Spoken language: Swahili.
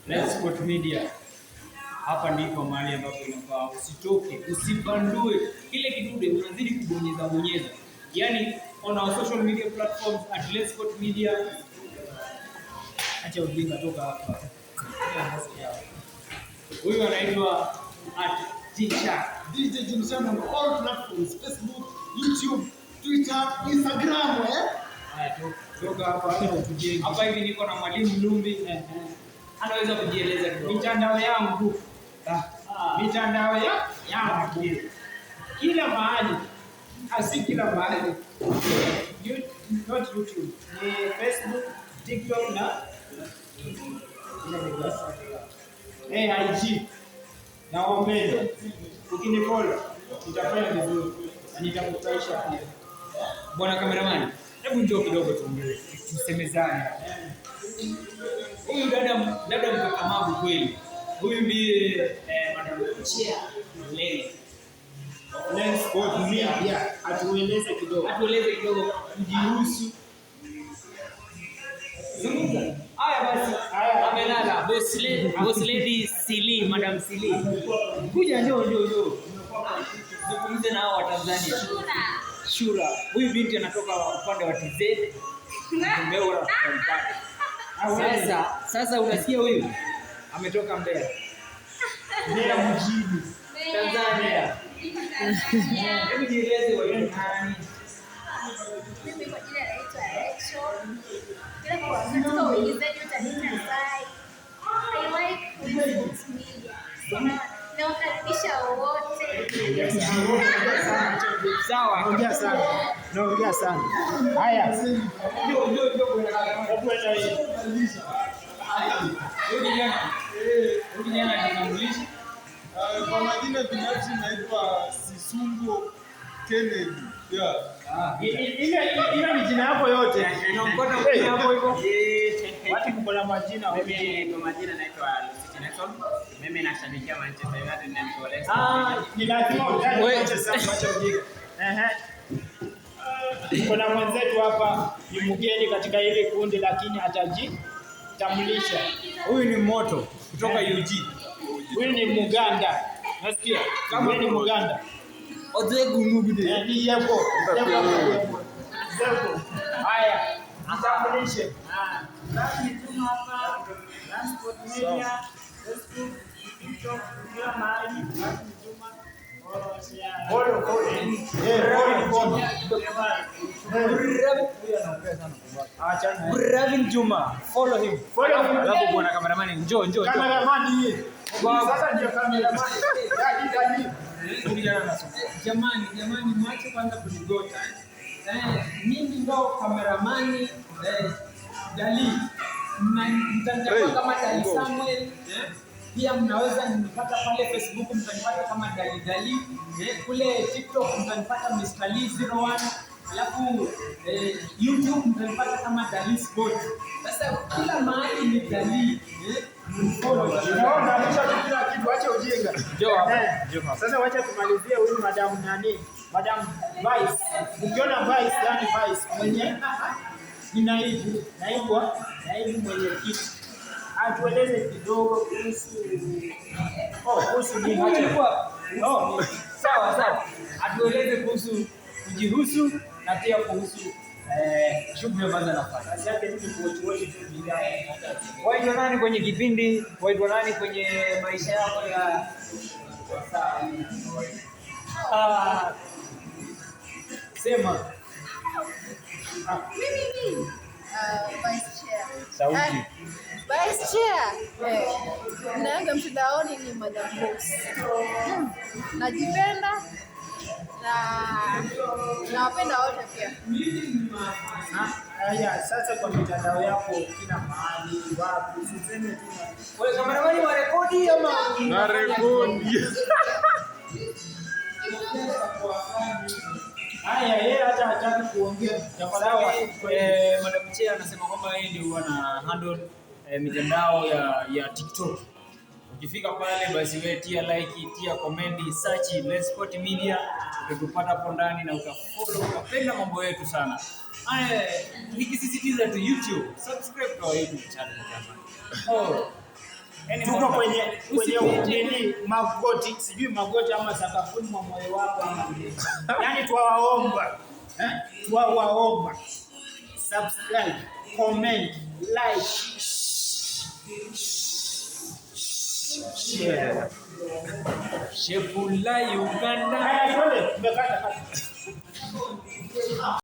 Let's Sport Media. Hapa ndipo mahali ambapo unafaa usitoke, usibandue kile kidude, unazidi kubonyeza. Yaani on our social media platforms at Let's Sport Media. Acha ujinga, toka hapa. Huyu anaitwa @teacher DJ Jimson on all platforms: Facebook, YouTube, Twitter, Instagram. Haya, toka hapa utujenge. Hapa hivi niko na Mwalimu Lumbi. Anaweza kujieleza kidogo. Mitandao yangu. Mitandao yangu. Kila mahali. Asi kila mahali. Not YouTube. Ni Facebook, TikTok na IG. Na wapenda. Ukinifollow nitafanya vizuri na nitakufurahisha pia. Bwana kameramani, hebu njoo kidogo tuongee. Tusemezane. Huyu dada mkakamavu kweli. Huyu ndiye Madam Chia Lele. Let's Sport Media. Atueleze kidogo kujihusu. Zungumza. Haya basi. Amelala. Boss lady Sili, Madam Sili. Kuja njoo. Zungumze na hao wa Tanzania. Shura. Huyu binti anatoka upande wa TZ. Mbeura Sasa unasikia huyu ametoka Mbeya mjini Tanzania. Hebu jieleze wewe nani? Mimi kwa jina naitwa Rachel. Kila kwa katika uigizaji utaniita Sai. I like Let's Media. Nawakaribisha wote. Sawa. Naongea sana. Haya. Kwa majina binafsi naitwa Sisungo Kennedy. Ila ni jina yako yote. Unampata jina hapo hivyo? Watu mko na majina. Mimi kwa majina naitwa Lucy Nelson. Mimi nashabikia Manchester United na Nicolas. Ni lazima kuna mwenzetu hapa ni mgeni katika hili kundi, lakini atajitambulisha. Huyu ni moto kutoka UG. Huyu ni Muganda. Nasikia kama ni Muganda. Odegu Mugde. Ni yapo. Haya, atambulishe. Basi tuma hapa Transport Media, Facebook, TikTok, kila mahali. Basi tuma. Ravin Juma, follow him. Alafu bwana kameramani, njoo. Kameramani sasa ndio kameramani. Jamani, mwache kwanza kunigota. Mimi ndo kameramani Dali. Mtanipata kama Dali Samuel. Pia mnaweza nipata pale Facebook, mtanipata kama Dali. Kule TikTok mtanipata Mr. Lee 01. Alafu YouTube mtanipata kama Dali Sport. Sasa kila mahali ni Dali. Kila kitu acha ujinga. Sasa wacha tumalizie huyu Madam nani? Madam Vice. Ukiona Vice yani Vice mwenye ni naibu mwenye kiti. Atueleze kidogo kuhusu nini? Sawa. Atueleze kuhusu kujihusu na pia kuhusu shughuli ambazo anafanya. Kazi yake ni kuochi tu bila. Waitwa nani kwenye kipindi? Waitwa nani kwenye maisha yako ya sema. Mimi Vice Chair. Sauti. Vice Chair. Naanga mtandaoni ni Madam Boss. Najipenda na nawapenda wote pia. Haya, sasa kwa mitandao yako kila mahali wapi usiseme tu. Wewe kameramani wa rekodi ama Na rekodi. Haya, yeye hata hataki kuongea. sawa. Madam Chia anasema kwamba yeye ndio ana handle mitandao ya TikTok. Ukifika pale basi wewe tia like, tia comment, search Let's Sport Media, utakupata hapo ndani na utafollow, utapenda mambo yetu sana. Nikisisitiza tu YouTube, subscribe kwa YouTube channel jamani. tuko kwenye magoti, sijui magoti ama sakafuni mwa moyo wako ama yani tuwaomba tuwaomba subscribe, comment, like, share. Shefula Uganda. Haya, twende tumekata.